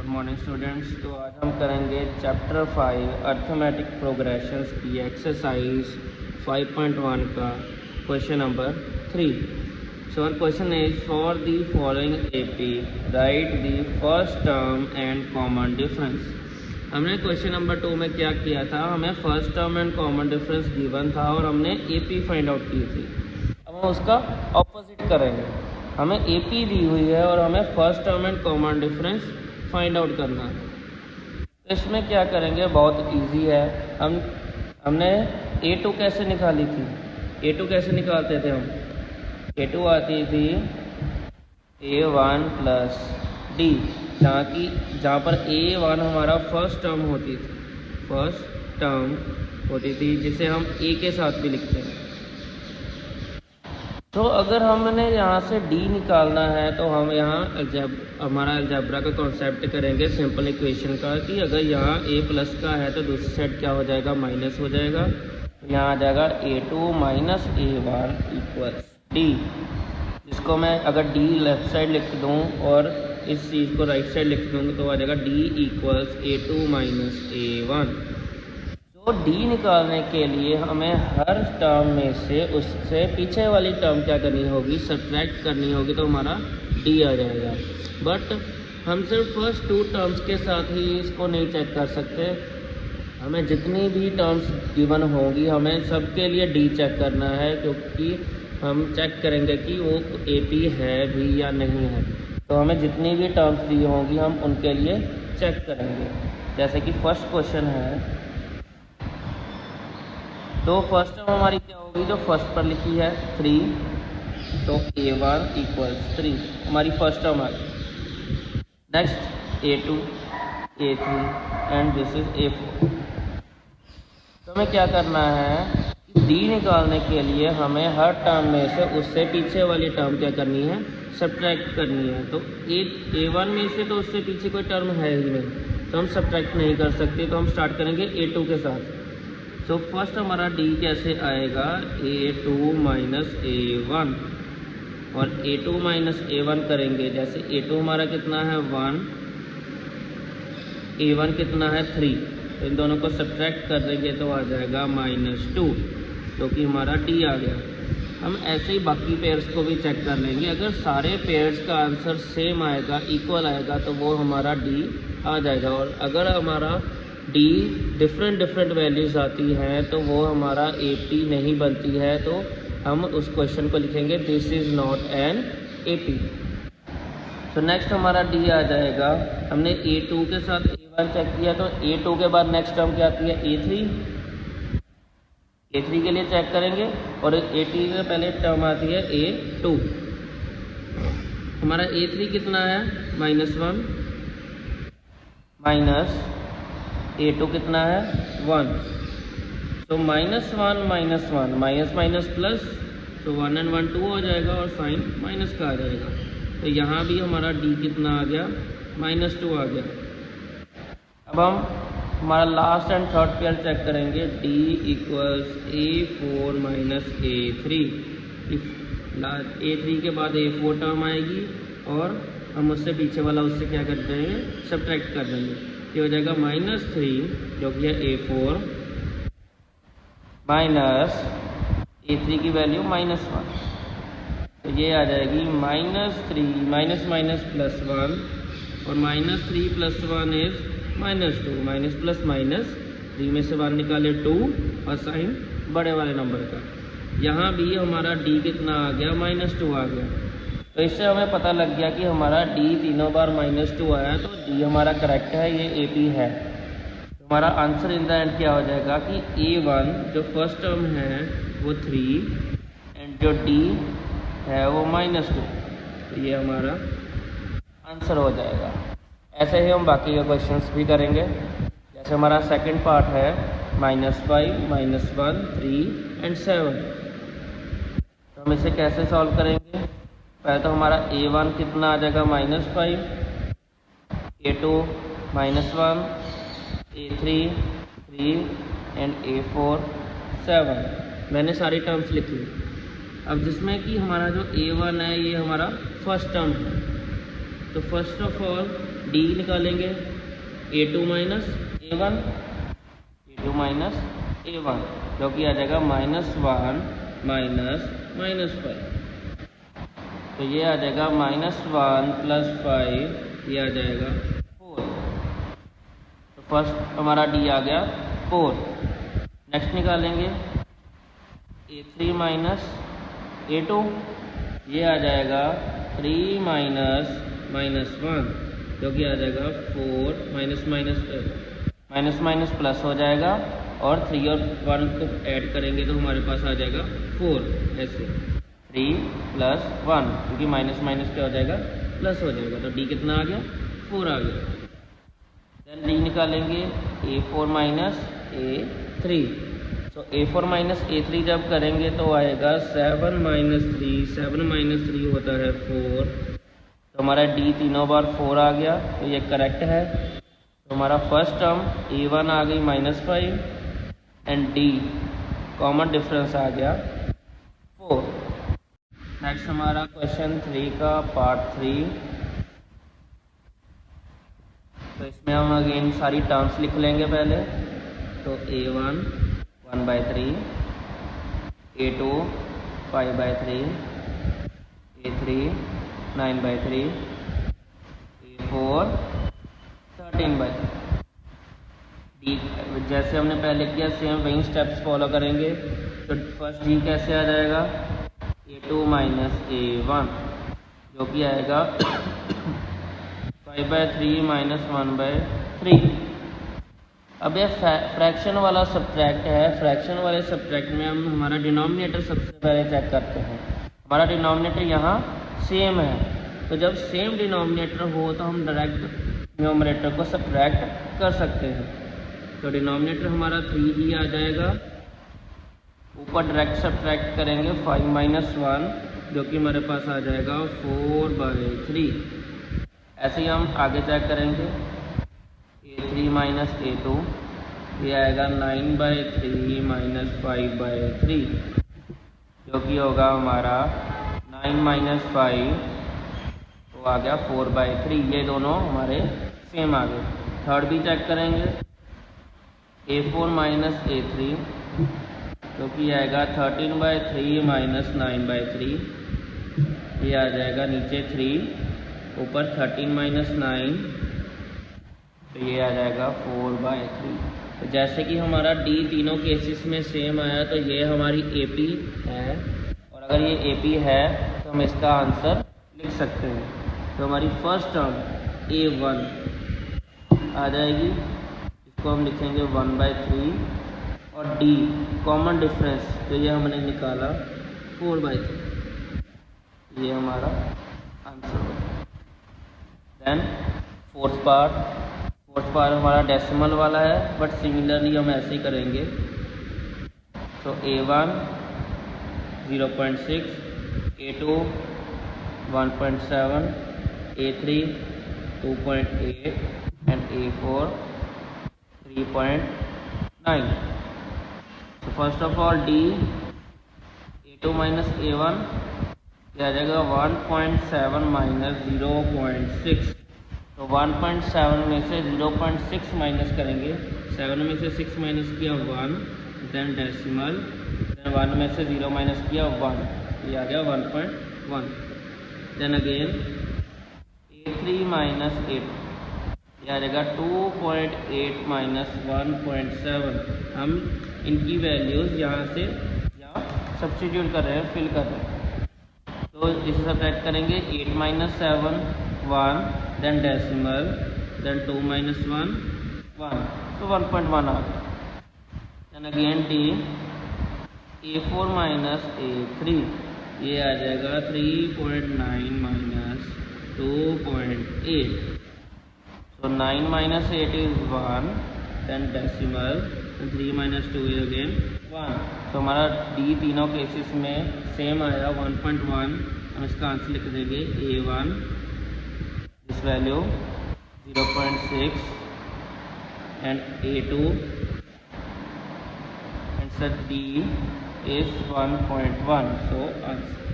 Morning students. तो आज हम करेंगे चैप्टर 5 अर्थमेटिक प्रोग्रेशंस की एक्सरसाइज 5.1 का question number 3। So our question is for the following AP write the first term and common difference. हमने question number 2 में क्या किया था, हमें first term and common difference given था और हमने एपी फाइंड आउट की थी। अब हम उसका ऑपोजिट करेंगे, हमें एपी दी हुई है और हमें first term and common difference find out करना है। तो इसमें क्या करेंगे, बहुत इजी है। हमने A2 कैसे निकाली थी, A2 कैसे निकालते थे हम, A2 आती थी A1 प्लस D, जहाँ पर A1 हमारा फर्स्ट टर्म होती थी जिसे हम A के साथ भी लिखते हैं। तो अगर हमने यहाँ से D निकालना है तो हम यहाँ हमारा अलजेब्रा का कॉन्सेप्ट करेंगे सिंपल इक्वेशन का, कि अगर यहाँ A प्लस का है तो दूसरी साइड क्या हो जाएगा, माइनस हो जाएगा। तो यहाँ आ जाएगा A2 minus A1 equals D, जिसको मैं अगर D लेफ्ट साइड लिख दूँ और इस चीज़ को राइट साइड लिख दूँगा तो आ जाएगा D equals A2 minus A1। तो D निकालने के लिए हमें हर टर्म में से उससे पीछे वाली टर्म क्या करनी होगी, सब्ट्रैक्ट करनी होगी, तो हमारा D आ जाएगा। बट हम सिर्फ फर्स्ट 2 टर्म्स के साथ ही इसको नहीं चेक कर सकते, हमें जितनी भी टर्म्स गिवन होंगी हमें सबके लिए D चेक करना है, क्योंकि हम चेक करेंगे कि वो AP है भी या नहीं है। तो हमें जितनी भी टर्म्स दी होंगी हम उनके लिए चेक करेंगे। जैसे कि फर्स्ट क्वेश्चन है, तो फर्स्ट टर्म हमारी क्या होगी, जो फर्स्ट पर लिखी है 3, तो A1 इक्वल्स 3 हमारी फर्स्ट टर्म आ गई। Next A2, A3 and this is A4। तो हमें क्या करना है, D निकालने के लिए हमें हर टर्म में से उससे पीछे वाली टर्म क्या करनी है, सब्ट्रैक्ट करनी है। तो A1 में से तो उससे पीछे कोई टर्म है ही नहीं, तो हम सब्ट्रैक्ट नहीं कर सकते। तो हम स्टार्ट करेंगे A2 के साथ। तो फर्स्ट हमारा D कैसे आएगा, A2 माइनस A1, और A2 माइनस A1 करेंगे। जैसे A2 हमारा कितना है 1, A1 कितना है 3, तो इन दोनों को सब्ट्रैक्ट कर देंगे तो आ जाएगा -2, जो कि हमारा D आ गया। हम ऐसे ही बाकी पेयर्स को भी चेक कर लेंगे, अगर सारे पेयर्स का आंसर सेम आएगा, इक्वल आएगा, तो वो हमारा D आ जाएगा। और अगर हमारा D डिफरेंट वैल्यूज़ आती हैं तो वो हमारा AP नहीं बनती है, तो हम उस क्वेश्चन को लिखेंगे this is not an AP। तो नेक्स्ट हमारा D आ जाएगा। हमने A2 के साथ A1 चेक किया, तो A2 के बाद नेक्स्ट टर्म क्या आती है, A3 के लिए चेक करेंगे, और A3 से पहले टर्म आती है A2। हमारा A3 कितना है -1 माइनस A2 कितना है 1, तो -1 माइनस प्लस, तो 1 और 1 2 हो जाएगा और साइन माइनस का आ जाएगा। तो यहाँ भी हमारा D कितना आ गया, -2 आ गया। अब हम हमारा last and third pair check करेंगे, D equals A4 minus A3। A3 के बाद A4 टर्म आएगी और हम उससे पीछे वाला उससे क्या कर देंगे, सब्ट्रैक्ट कर देंगे। ये हो जाएगा -3, जो कि है A4 माइनस A3 की वैल्यू -1, तो ये आ जाएगी -3 माइनस प्लस 1, और -3 plus 1 is -2, minus plus minus 3 में से 1 निकाले 2 और साइन बड़े वाले नंबर का। यहाँ भी हमारा D कितना आ गया, -2 आ गया। तो इससे हमें पता लग गया कि हमारा D तीनों बार -2 आया, तो D हमारा करेक्ट है, ये AP है। तो हमारा आंसर इन द एंड क्या हो जाएगा कि A1 जो फर्स्ट टर्म है वो 3 एंड जो D है वो -2, तो ये हमारा आंसर हो जाएगा। ऐसे ही हम बाकी के क्वेश्चंस भी करेंगे। जैसे हमारा सेकंड पार्ट है -5, -1, 3 एंड 7। तो हम इसे कैसे सॉल्व करेंगे, पहले तो हमारा A1 कितना आ जाएगा -5, A2 -1, A3 3 एंड A4 7। मैंने सारी टर्म्स लिख ली। अब जिसमें कि हमारा जो A1 है ये हमारा फर्स्ट टर्म है, तो फर्स्ट ऑफ ऑल डी निकालेंगे A2 minus A1, A2 minus A1, जो कि आ जाएगा -1 माइनस 5। तो ये आ जाएगा -1 + 5, ये आ जाएगा 4। तो फर्स्ट हमारा डी आ गया 4। नेक्स्ट निकालेंगे A3 माइनस A2, ये आ जाएगा 3 माइनस 1, जो कि आ जाएगा 4 माइनस प्लस हो जाएगा, और 3 और 1 को ऐड करेंगे तो हमारे पास आ जाएगा 4। ऐसे 3 + 1, क्योंकि माइनस क्या हो जाएगा, प्लस हो जाएगा। तो डी कितना आ गया, 4 आ गया। देन डी निकालेंगे A4 माइनस A3। तो A4 माइनस A3 जब करेंगे तो आएगा 7 माइनस 3 होता है 4। तो हमारा डी तीनों बार 4 आ गया, तो ये करेक्ट है। तो हमारा फर्स्ट टर्म A1 आ गई -5 एंड डी कॉमन डिफरेंस आ गया 4। नेक्स्ट हमारा क्वेश्चन 3 का पार्ट 3। तो इसमें हम अगेन सारी टर्म्स लिख लेंगे पहले। तो A1 1/3, A2 5/3, A3 9/3, A4 13/3। D जैसे हमने पहले किया सेम वही स्टेप्स फॉलो करेंगे। तो फर्स्ट डी कैसे आ जाएगा, A2 माइनस A1, जो कि आएगा 5/3 माइनस 1/3। अब ये फ्रैक्शन वाला सब्ट्रैक्ट है। फ्रैक्शन वाले सब्ट्रैक्ट में हम हमारा डिनोमिनेटर सबसे पहले चेक करते हैं। हमारा डिनोमिनेटर यहाँ सेम है, तो जब सेम डिनोमिनेटर हो तो हम डायरेक्ट न्यूमरेटर को सब्ट्रैक्ट कर सकते हैं। तो डिनोमिनेटर हमारा 3 ही आ जाएगा, ऊपर डायरेक्ट सब्ट्रैक्ट करेंगे 5 माइनस 1, जो कि हमारे पास आ जाएगा 4/3। ऐसे ही हम आगे चेक करेंगे A3 माइनस A2, ये आएगा 9/3 माइनस 5/3, जो कि होगा हमारा 9 माइनस 5, तो आ गया 4/3। ये दोनों हमारे सेम आ गए। थर्ड भी चेक करेंगे A4 माइनस A3, जो कि आएगा 13/3 माइनस 9/3, ये आ जाएगा नीचे 3, ऊपर 13 माइनस 9, तो ये आ जाएगा 4/3। तो जैसे कि हमारा डी तीनों केसेस में सेम आया, तो ये हमारी AP है, और अगर ये AP है तो हम इसका आंसर लिख सकते हैं। तो हमारी फर्स्ट टर्म A1 आ जाएगी, इसको हम लिखेंगे 1/3, और डी कॉमन डिफरेंस तो ये हमने निकाला 4/3, ये हमारा आंसर होगा। देन फोर्थ पार्ट हमारा डेसिमल वाला है, बट सिमिलरली हम ऐसे ही करेंगे। तो A1 0.6, A2 1.7, A3 2.8 and A4 3.9। So first of all D A2 minus A1 क्या आ जाएगा 1.7 माइनस 0.6। तो 1.7 में से 0.6 माइनस करेंगे, 7 में से 6 माइनस किया 1, देन डेसिमल, देन 1 में से 0 माइनस किया 1, ये आ गया 1.1। देन अगेन A3 माइनस 8, ये आ जाएगा 2.8 माइनस 1.7। हम इनकी वैल्यूज़ यहाँ से यहाँ सब्स्टिट्यूट कर रहे हैं, फिल कर रहे हैं। तो इसे सब्ट्रैक्ट करेंगे 8 minus 7 1, then decimal, then 2 minus 1 1, तो 1.1 आ गया। Then again D A4 minus A3, ये आ जाएगा 3.9 minus 2.8। So 9 minus 8 is 1, then decimal, and 3 minus 2 is again 1। तो हमारा D तीनों केसेस में सेम आया 1.1। हम इसका आंसर लिख देंगे A1 this value 0.6 and A2 and set D is 1.1। So answer